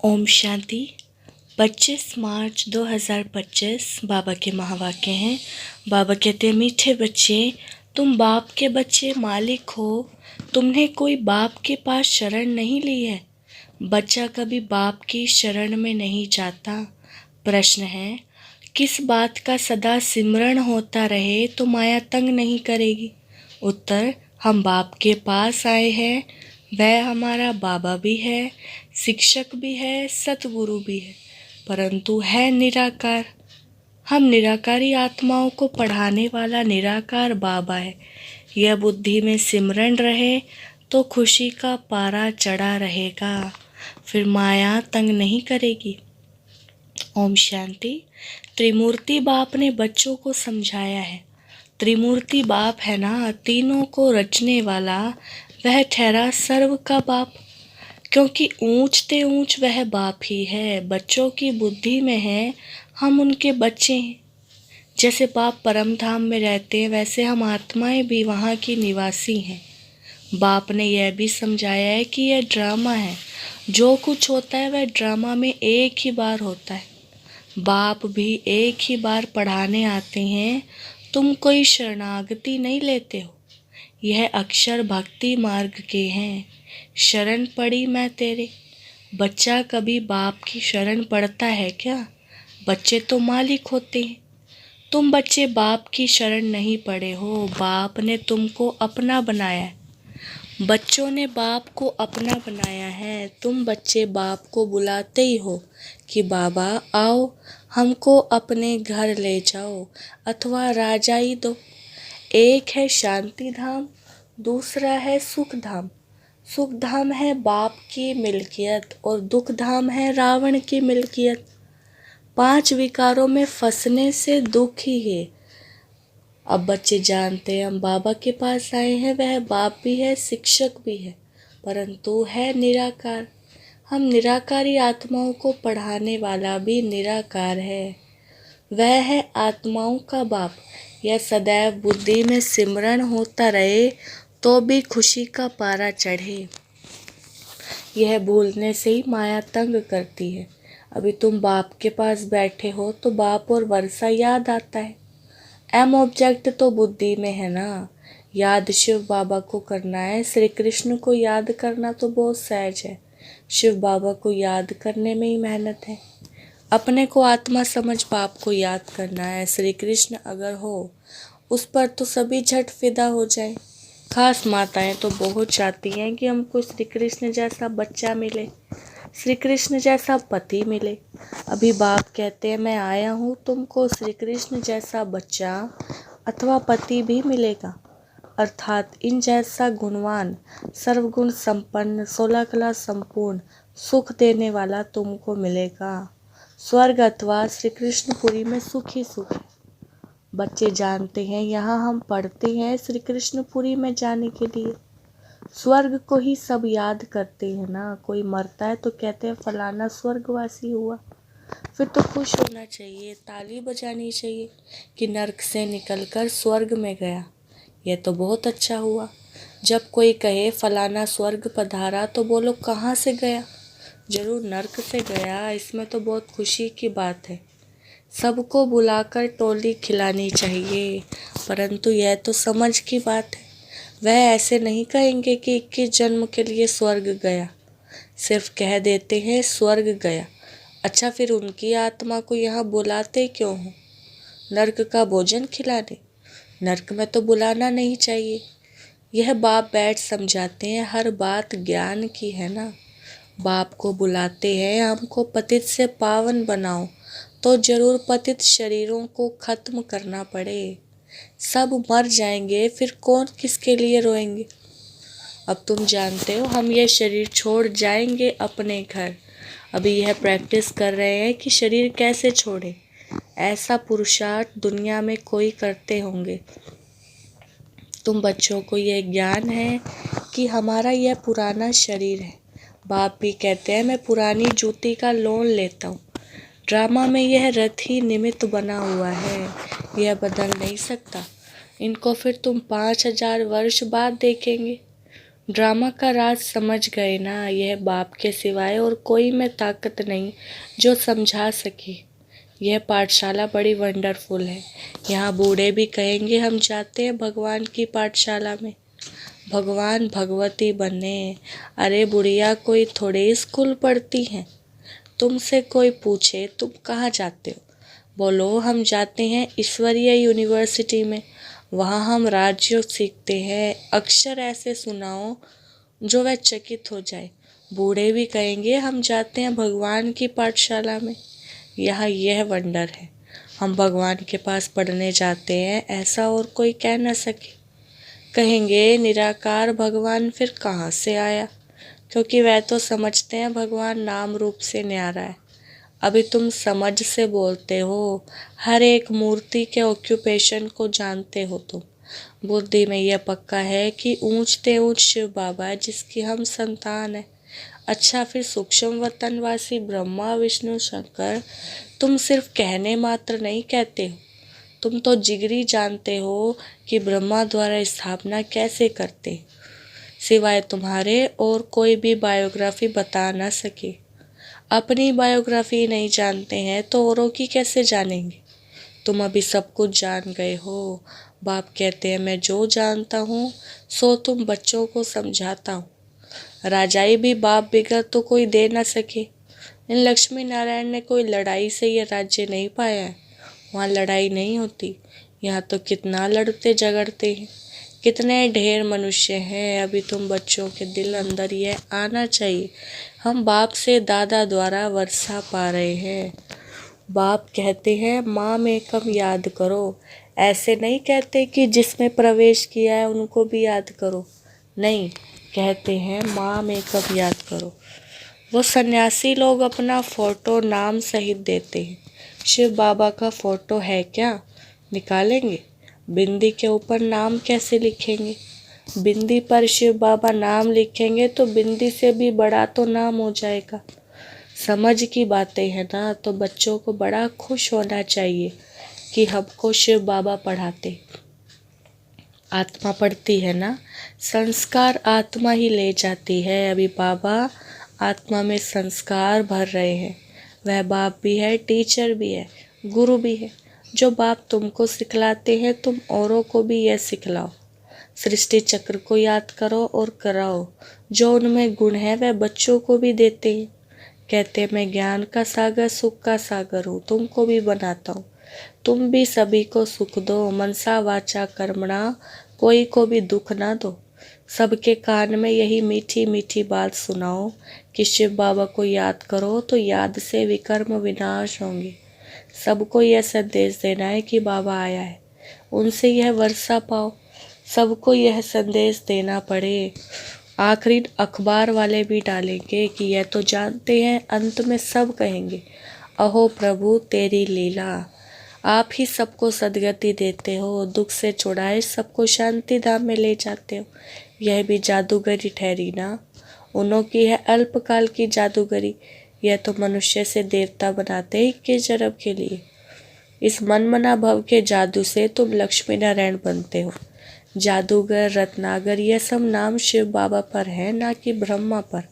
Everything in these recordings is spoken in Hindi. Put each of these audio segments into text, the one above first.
ओम शांति। 25 मार्च 2025 बाबा के महावाक्य हैं। बाबा कहते हैं, मीठे बच्चे, तुम बाप के बच्चे मालिक हो। तुमने कोई बाप के पास शरण नहीं ली है। बच्चा कभी बाप की शरण में नहीं जाता। प्रश्न है, किस बात का सदा सिमरण होता रहे तो माया तंग नहीं करेगी। उत्तर, हम बाप के पास आए हैं। वह हमारा बाबा भी है, शिक्षक भी है, सतगुरु भी है, परंतु है निराकार। हम निराकारी आत्माओं को पढ़ाने वाला निराकार बाबा है। यह बुद्धि में सिमरण रहे तो खुशी का पारा चढ़ा रहेगा, फिर माया तंग नहीं करेगी। ओम शांति। त्रिमूर्ति बाप ने बच्चों को समझाया है। त्रिमूर्ति बाप है ना, तीनों को रचने वाला, वह ठहरा सर्व का बाप। क्योंकि ऊंचते ऊंच वह बाप ही है। बच्चों की बुद्धि में है हम उनके बच्चे हैं। जैसे बाप परम धाम में रहते हैं, वैसे हम आत्माएं भी वहाँ की निवासी हैं। बाप ने यह भी समझाया है कि यह ड्रामा है। जो कुछ होता है वह ड्रामा में एक ही बार होता है। बाप भी एक ही बार पढ़ाने आते हैं। तुम कोई शरणागति नहीं लेते हो। यह अक्षर भक्ति मार्ग के हैं। शरण पड़ी मैं तेरे। बच्चा कभी बाप की शरण पड़ता है क्या? बच्चे तो मालिक होते हैं। तुम बच्चे बाप की शरण नहीं पड़े हो। बाप ने तुमको अपना बनाया है। बच्चों ने बाप को अपना बनाया है। तुम बच्चे बाप को बुलाते ही हो कि बाबा आओ, हमको अपने घर ले जाओ अथवा राजाई दो। एक है शांति धाम, दूसरा है सुख धाम। सुख धाम है बाप की मिल्कियत और दुख धाम है रावण की मिल्कियत। 5 विकारों में फंसने से दुख ही है। अब बच्चे जानते हैं हम बाबा के पास आए हैं। वह बाप भी है, शिक्षक भी है, परंतु है निराकार। हम निराकारी आत्माओं को पढ़ाने वाला भी निराकार है। वह है आत्माओं का बाप। यह सदैव बुद्धि में सिमरण होता रहे तो भी खुशी का पारा चढ़े। यह भूलने से ही माया तंग करती है। अभी तुम बाप के पास बैठे हो तो बाप और वर्षा याद आता है। एम ऑब्जेक्ट तो बुद्धि में है ना। याद शिव बाबा को करना है। श्री कृष्ण को याद करना तो बहुत सहज है। शिव बाबा को याद करने में ही मेहनत है। अपने को आत्मा समझ बाप को याद करना है। श्री कृष्ण अगर हो उस पर तो सभी झट फिदा हो जाए। खास माताएं तो बहुत चाहती हैं कि हमको श्री कृष्ण जैसा बच्चा मिले, श्री कृष्ण जैसा पति मिले। अभी बाप कहते हैं, मैं आया हूँ, तुमको श्री कृष्ण जैसा बच्चा अथवा पति भी मिलेगा। अर्थात इन जैसा गुणवान, सर्वगुण संपन्न, 16 कला संपूर्ण, सुख देने वाला तुमको मिलेगा। स्वर्ग अथवा श्री कृष्णपुरी में सुख ही सुख है। बच्चे जानते हैं यहाँ हम पढ़ते हैं श्री कृष्णपुरी में जाने के लिए। स्वर्ग को ही सब याद करते हैं ना। कोई मरता है तो कहते हैं फलाना स्वर्गवासी हुआ। फिर तो खुश होना चाहिए, ताली बजानी चाहिए कि नर्क से निकलकर स्वर्ग में गया। यह तो बहुत अच्छा हुआ। जब कोई कहे फलाना स्वर्ग पधारा तो बोलो कहाँ से गया? जरूर नर्क से गया। इसमें तो बहुत खुशी की बात है। सबको बुलाकर टोली खिलानी चाहिए, परंतु यह तो समझ की बात है। वह ऐसे नहीं कहेंगे कि 21 जन्म के लिए स्वर्ग गया, सिर्फ कह देते हैं स्वर्ग गया। अच्छा, फिर उनकी आत्मा को यहाँ बुलाते क्यों हो? नर्क का भोजन खिलाने? नर्क में तो बुलाना नहीं चाहिए। यह बाप बैठ समझाते हैं। हर बात ज्ञान की है ना। बाप को बुलाते हैं, हमको पतित से पावन बनाओ, तो जरूर पतित शरीरों को खत्म करना पड़े। सब मर जाएंगे, फिर कौन किसके लिए रोएंगे? अब तुम जानते हो हम ये शरीर छोड़ जाएंगे अपने घर। अभी यह प्रैक्टिस कर रहे हैं कि शरीर कैसे छोड़े। ऐसा पुरुषार्थ दुनिया में कोई करते होंगे। तुम बच्चों को यह ज्ञान है कि हमारा यह पुराना शरीर है। बाप भी कहते हैं, मैं पुरानी जूती का लोन लेता हूँ। ड्रामा में यह रथ ही निमित्त बना हुआ है, यह बदल नहीं सकता। इनको फिर तुम 5000 वर्ष बाद देखेंगे। ड्रामा का राज समझ गए ना, यह बाप के सिवाय और कोई में ताकत नहीं जो समझा सके। यह पाठशाला बड़ी वंडरफुल है। यहाँ बूढ़े भी कहेंगे हम जाते हैं भगवान की पाठशाला में, भगवान भगवती बने। अरे बुढ़िया, कोई थोड़े स्कूल पढ़ती हैं। तुमसे कोई पूछे तुम कहाँ जाते हो, बोलो हम जाते हैं ईश्वरीय यूनिवर्सिटी में, वहाँ हम राजयोग सीखते हैं। अक्षर ऐसे सुनाओ जो वह चकित हो जाए। बूढ़े भी कहेंगे हम जाते हैं भगवान की पाठशाला में। यहाँ यह वंडर है, हम भगवान के पास पढ़ने जाते हैं, ऐसा और कोई कह न सके। कहेंगे निराकार भगवान फिर कहाँ से आया, क्योंकि वह तो समझते हैं भगवान नाम रूप से न्यारा है। अभी तुम समझ से बोलते हो, हर एक मूर्ति के ऑक्यूपेशन को जानते हो तुम। बुद्धि में यह पक्का है कि ऊंचते ऊंच शिव बाबा है जिसकी हम संतान है। अच्छा, फिर सूक्ष्म वतनवासी ब्रह्मा विष्णु शंकर तुम सिर्फ कहने मात्र नहीं कहते हो, तुम तो जिगरी जानते हो कि ब्रह्मा द्वारा स्थापना कैसे करते, सिवाय तुम्हारे और कोई भी बायोग्राफी बता न सके। अपनी बायोग्राफी नहीं जानते हैं तो औरों की कैसे जानेंगे। तुम अभी सब कुछ जान गए हो। बाप कहते हैं मैं जो जानता हूँ सो तुम बच्चों को समझाता हूँ। राजाई भी बाप बिगड़ तो कोई दे न सके। इन लक्ष्मी नारायण ने कोई लड़ाई से ये राज्य नहीं पाया है। वहाँ लड़ाई नहीं होती, यहाँ तो कितना लड़ते झगड़ते हैं, कितने ढेर मनुष्य हैं। अभी तुम बच्चों के दिल अंदर ये आना चाहिए, हम बाप से दादा द्वारा वर्षा पा रहे हैं। बाप कहते हैं माँ में कम याद करो। ऐसे नहीं कहते कि जिसमें प्रवेश किया है उनको भी याद करो, नहीं, कहते हैं माँ में कम याद करो। वो सन्यासी लोग अपना फोटो नाम सहित देते हैं। शिव बाबा का फोटो है क्या, निकालेंगे। बिंदी के ऊपर नाम कैसे लिखेंगे, बिंदी पर शिव बाबा नाम लिखेंगे तो बिंदी से भी बड़ा तो नाम हो जाएगा। समझ की बातें हैं ना, तो बच्चों को बड़ा खुश होना चाहिए कि हमको शिव बाबा पढ़ाते। आत्मा पढ़ती है ना, संस्कार आत्मा ही ले जाती है। अभी बाबा आत्मा में संस्कार भर रहे हैं। वह बाप भी है, टीचर भी है, गुरु भी है। जो बाप तुमको सिखलाते हैं तुम औरों को भी यह सिखलाओ। सृष्टि चक्र को याद करो और कराओ। जो उनमें गुण है वह बच्चों को भी देते हैं। कहते मैं ज्ञान का सागर सुख का सागर हूँ, तुमको भी बनाता हूँ। तुम भी सभी को सुख दो, मनसा वाचा कर्मणा, कोई को भी दुख ना दो। सबके कान में यही मीठी मीठी बात सुनाओ कि शिव बाबा को याद करो तो याद से विकर्म विनाश होंगे। सबको यह संदेश देना है कि बाबा आया है, उनसे यह वर्षा पाओ। सबको यह संदेश देना पड़े। आखिरी अखबार वाले भी डालेंगे कि यह तो जानते हैं, अंत में सब कहेंगे अहो प्रभु तेरी लीला। आप ही सबको सदगति देते हो, दुख से छुड़ाए सबको शांति धाम में ले जाते हो। यह भी जादूगरी ठहरी ना, उन्हों की है अल्पकाल की जादूगरी। यह तो मनुष्य से देवता बनाते 21 जन्म के लिए। इस मनमना भव के जादू से तुम लक्ष्मी नारायण बनते हो। जादूगर रत्नागर यह सब नाम शिव बाबा पर है, ना कि ब्रह्मा पर।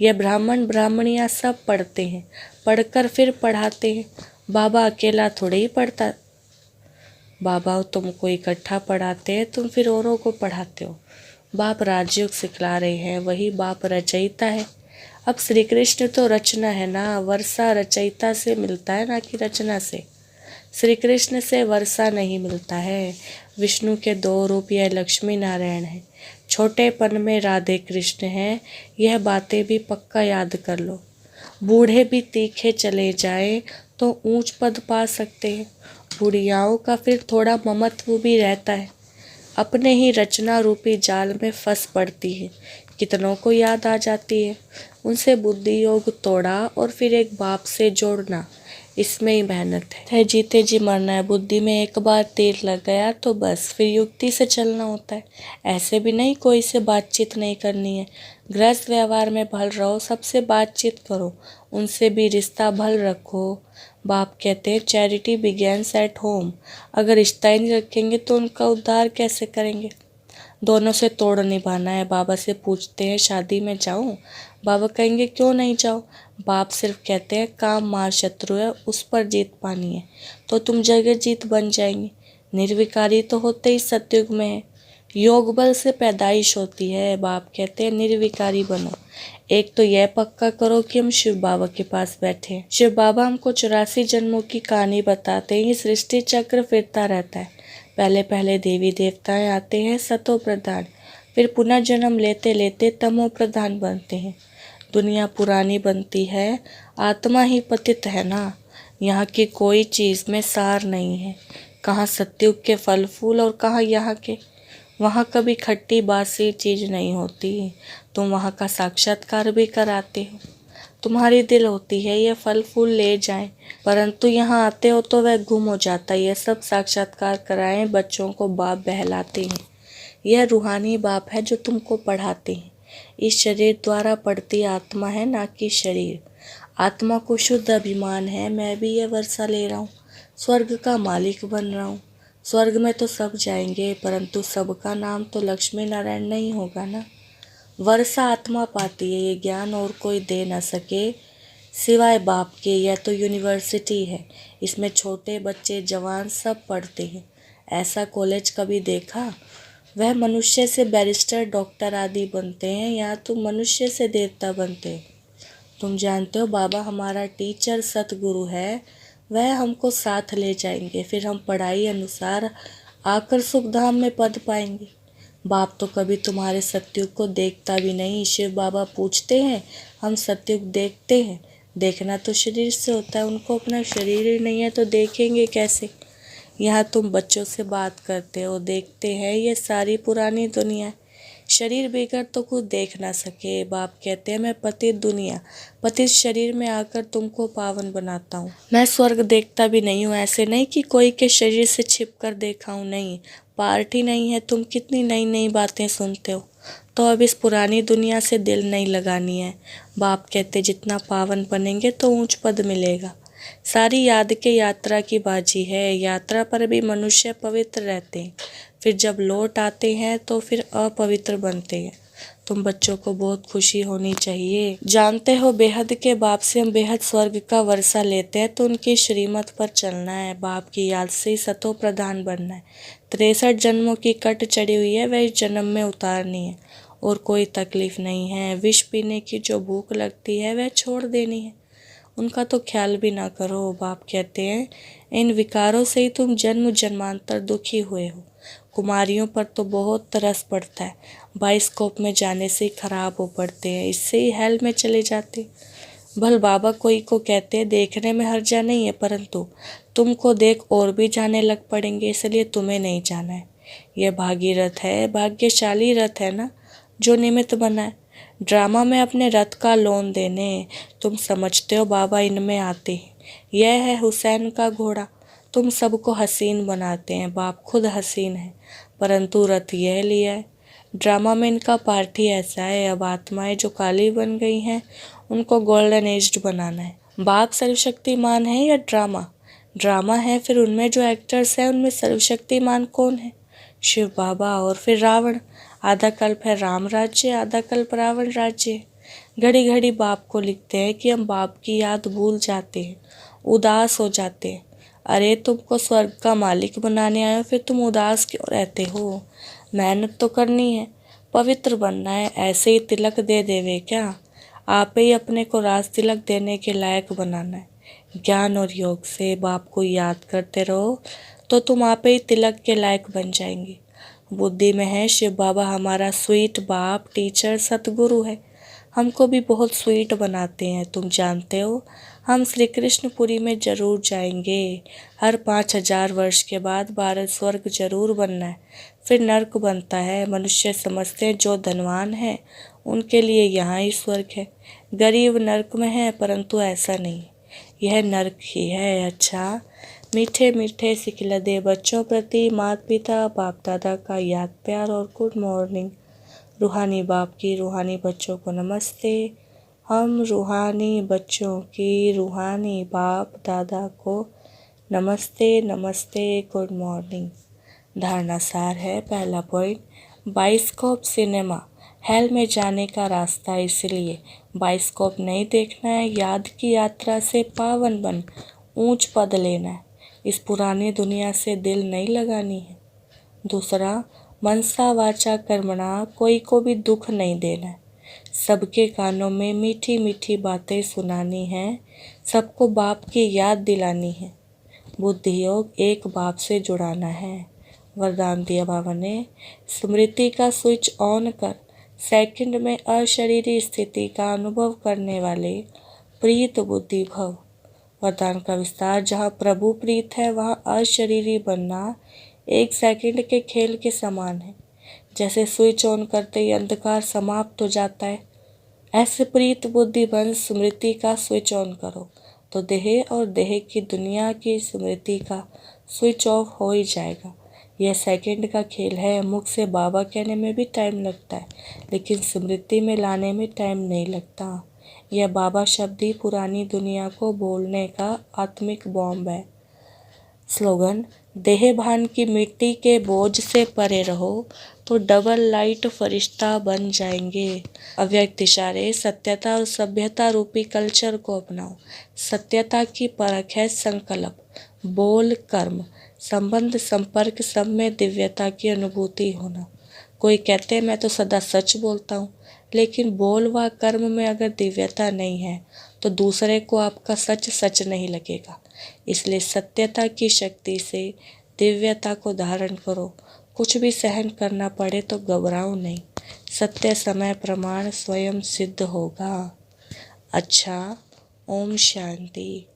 यह ब्राह्मण ब्राह्मणियाँ सब पढ़ते हैं, पढ़कर फिर पढ़ाते हैं। बाबा अकेला थोड़े ही पढ़ता, बाबा तुमको इकट्ठा पढ़ाते हैं, तुम फिर औरों को पढ़ाते हो। बाप राजयोग सिखला रहे हैं, वही बाप रचयिता है। अब श्री कृष्ण तो रचना है ना, वर्षा रचयिता से मिलता है ना कि रचना से। श्री कृष्ण से वर्षा नहीं मिलता है। विष्णु के 2 रूप यह लक्ष्मी नारायण है, छोटेपन में राधे कृष्ण है। यह बातें भी पक्का याद कर लो। बूढ़े भी तीखे चले जाए तो ऊंच पद पा सकते हैं। बुढ़ियाओं का फिर थोड़ा ममत्व भी रहता है, अपने ही रचना रूपी जाल में फंस पड़ती है। कितनों को याद आ जाती है, उनसे बुद्धि योग तोड़ा और फिर एक बाप से जोड़ना, इसमें ही मेहनत है। जीते जी मरना है। बुद्धि में एक बार तीर लग गया तो बस फिर युक्ति से चलना होता है। ऐसे भी नहीं कोई से बातचीत नहीं करनी है। गृहस्थ व्यवहार में भल रहो, सबसे बातचीत करो, उनसे भी रिश्ता भल रखो। बाप कहते हैं चैरिटी बिगेन्स एट होम। अगर रिश्ता ही नहीं रखेंगे तो उनका उद्धार कैसे करेंगे। दोनों से तोड़ निभाना है। बाबा से पूछते हैं शादी में जाऊं? बाबा कहेंगे क्यों नहीं जाओ। बाप सिर्फ कहते हैं काम मार शत्रु है, उस पर जीत पानी है, तो तुम जगह जीत बन जाएंगे। निर्विकारी तो होते ही सतयुग में है, योग बल से पैदाइश होती है। बाप कहते हैं निर्विकारी बनो। एक तो यह पक्का करो कि हम शिव बाबा के पास बैठे हैं। शिव बाबा हमको 84 जन्मों की कहानी बताते हैं। ये सृष्टि चक्र फिरता रहता है। पहले पहले देवी देवताएं आते हैं सतो प्रधान, फिर पुनः जन्म लेते लेते तमो प्रधान बनते हैं। दुनिया पुरानी बनती है, आत्मा ही पतित है ना। यहाँ की कोई चीज़ में सार नहीं है। कहाँ सतयुग के फल फूल और कहाँ यहाँ के। वहाँ कभी खट्टी बासी चीज़ नहीं होती। तुम वहाँ का साक्षात्कार भी कराते हो। तुम्हारी दिल होती है ये फल फूल ले जाएं, परंतु यहाँ आते हो तो वह गुम हो जाता है। यह सब साक्षात्कार कराएं बच्चों को बाप बहलाते हैं। यह रूहानी बाप है जो तुमको पढ़ाते हैं। इस शरीर द्वारा पढ़ती आत्मा है, ना कि शरीर। आत्मा को शुद्ध अभिमान है, मैं भी यह वर्षा ले रहा हूँ, स्वर्ग का मालिक बन रहा हूँ। स्वर्ग में तो सब जाएंगे, परंतु सबका नाम तो लक्ष्मी नारायण नहीं होगा ना। वर्षा आत्मा पाती है, ये ज्ञान और कोई दे न सके सिवाय बाप के। यह तो यूनिवर्सिटी है, इसमें छोटे बच्चे जवान सब पढ़ते हैं। ऐसा कॉलेज कभी देखा? वह मनुष्य से बैरिस्टर डॉक्टर आदि बनते हैं, यहाँ तुम मनुष्य से देवता बनते हो। तुम जानते हो बाबा हमारा टीचर सतगुरु है, वह हमको साथ ले जाएंगे, फिर हम पढ़ाई अनुसार आकर सुखधाम में पद पाएंगे। बाप तो कभी तुम्हारे सतयुग को देखता भी नहीं। शिव बाबा पूछते हैं हम सतयुग देखते हैं? देखना तो शरीर से होता है, उनको अपना शरीर ही नहीं है तो देखेंगे कैसे। यहाँ तुम बच्चों से बात करते हो, देखते हैं ये सारी पुरानी दुनिया है। शरीर बेकर तो कुछ देख ना सके। बाप कहते हैं मैं पतित दुनिया, पतित शरीर में आकर तुमको पावन बनाता हूँ। मैं स्वर्ग देखता भी नहीं हूँ, ऐसे नहीं कि कोई के शरीर से छिप कर देखा हूँ, नहीं। पार्टी नहीं है। तुम कितनी नई नई बातें सुनते हो, तो अब इस पुरानी दुनिया से दिल नहीं लगानी है। बाप कहते जितना पावन बनेंगे तो ऊंच पद मिलेगा। सारी याद के यात्रा की बाजी है। यात्रा पर भी मनुष्य पवित्र रहते हैं, फिर जब लौट आते हैं तो फिर अपवित्र बनते हैं। तुम बच्चों को बहुत खुशी होनी चाहिए। जानते हो बेहद के बाप से हम बेहद स्वर्ग का वर्षा लेते हैं, तो उनकी श्रीमत पर चलना है। बाप की याद से ही सतो प्रधान बनना है। 63 जन्मों की कट चढ़ी हुई है, वह इस जन्म में उतारनी है और कोई तकलीफ नहीं है। विष पीने की जो भूख लगती है वह छोड़ देनी है, उनका तो ख्याल भी ना करो। बाप कहते हैं इन विकारों से ही तुम जन्म जन्मांतर दुखी हुए हो। कुमारियों पर तो बहुत तरस पड़ता है, बाइस्कोप में जाने से ही खराब हो पड़ते हैं, इससे ही हेल में चले जाते। भल बाबा कोई को कहते हैं देखने में हर्जा नहीं है, परंतु तुमको देख और भी जाने लग पड़ेंगे, इसलिए तुम्हें नहीं जाना है। यह भागीरथ है, भाग्यशाली रथ है ना, जो निमित्त बना है ड्रामा में अपने रथ का लोन देने। तुम समझते हो बाबा इनमें आते हैं। यह है हुसैन का घोड़ा, तुम सबको हसीन बनाते हैं। बाप खुद हसीन है, परंतु रथ यह लिया है। ड्रामा में इनका पार्टी ऐसा है, अब आत्माएं जो काली बन गई हैं उनको गोल्डन एज्ड बनाना है। बाप सर्वशक्तिमान है या ड्रामा? ड्रामा है, फिर उनमें जो एक्टर्स हैं उनमें सर्वशक्तिमान कौन है? शिव बाबा। और फिर रावण। आधा कल्प है राम राज्य, आधा कल्प रावण राज्य। घड़ी घड़ी बाप को लिखते हैं कि हम बाप की याद भूल जाते हैं, उदास हो जाते हैं। अरे तुमको स्वर्ग का मालिक बनाने आए हो, फिर तुम उदास क्यों रहते हो? मेहनत तो करनी है, पवित्र बनना है। ऐसे ही तिलक दे देवे क्या? आप ही अपने को राज तिलक देने के लायक बनाना है। ज्ञान और योग से बाप को याद करते रहो तो तुम आप ही तिलक के लायक बन जाएंगे। बुद्धि में है शिव बाबा हमारा स्वीट बाप टीचर सतगुरु है, हमको भी बहुत स्वीट बनाते हैं। तुम जानते हो हम श्री कृष्णपुरी में जरूर जाएंगे। हर 5000 वर्ष के बाद भारत स्वर्ग जरूर बनना है, फिर नर्क बनता है। मनुष्य समझते हैं जो धनवान है उनके लिए यहाँ ही स्वर्ग है, गरीब नर्क में है, परंतु ऐसा नहीं, यह नर्क ही है। अच्छा मीठे मीठे सिखलदे बच्चों प्रति माता पिता बाप दादा का याद प्यार और गुड मॉर्निंग। रूहानी बाप की रूहानी बच्चों को नमस्ते। हम रूहानी बच्चों की रूहानी बाप दादा को नमस्ते नमस्ते गुड मॉर्निंग। धारणा सार है। पहला पॉइंट, बाइस्कोप सिनेमा हेल में जाने का रास्ता, इसलिए बाइस्कोप नहीं देखना है, याद की यात्रा से पावन बन ऊंच पद लेना है, इस पुरानी दुनिया से दिल नहीं लगानी है। दूसरा, मनसा वाचा कर्मणा, कोई को भी दुख नहीं देना है, सबके कानों में मीठी मीठी बातें सुनानी है, सबको बाप की याद दिलानी है। बुद्धि योग, एक बाप से जुड़ाना है। वरदान दिया बाबा ने, स्मृति का स्विच ऑन कर सेकंड में अशरीरी स्थिति का अनुभव करने वाले प्रीत बुद्धि भव। वरदान का विस्तार, जहाँ प्रभु प्रीत है वहाँ अशरीरी बनना एक सेकंड के खेल के समान है। जैसे स्विच ऑन करते ही अंधकार समाप्त हो जाता है, ऐसे प्रीत बुद्धि बन स्मृति का स्विच ऑन करो तो देह और देह की दुनिया की स्मृति का स्विच ऑफ हो ही जाएगा। यह सेकंड का खेल है। मुख से बाबा कहने में भी टाइम लगता है, लेकिन स्मृति में लाने में टाइम नहीं लगता। यह बाबा शब्द ही पुरानी दुनिया को बोलने का आत्मिक बॉम्ब है। स्लोगन, देह भान की मिट्टी के बोझ से परे रहो तो डबल लाइट फरिश्ता बन जाएंगे। अव्यक्त इशारे, सत्यता और सभ्यता रूपी कल्चर को अपनाओ। सत्यता की परख है संकल्प, बोल, कर्म, संबंध, संपर्क, सब में दिव्यता की अनुभूति होना। कोई कहते हैं मैं तो सदा सच बोलता हूँ, लेकिन बोल व कर्म में अगर दिव्यता नहीं है तो दूसरे को आपका सच सच नहीं लगेगा। इसलिए सत्यता की शक्ति से दिव्यता को धारण करो। कुछ भी सहन करना पड़े तो घबराओ नहीं, सत्य समय प्रमाण स्वयं सिद्ध होगा। अच्छा, ओम शांति।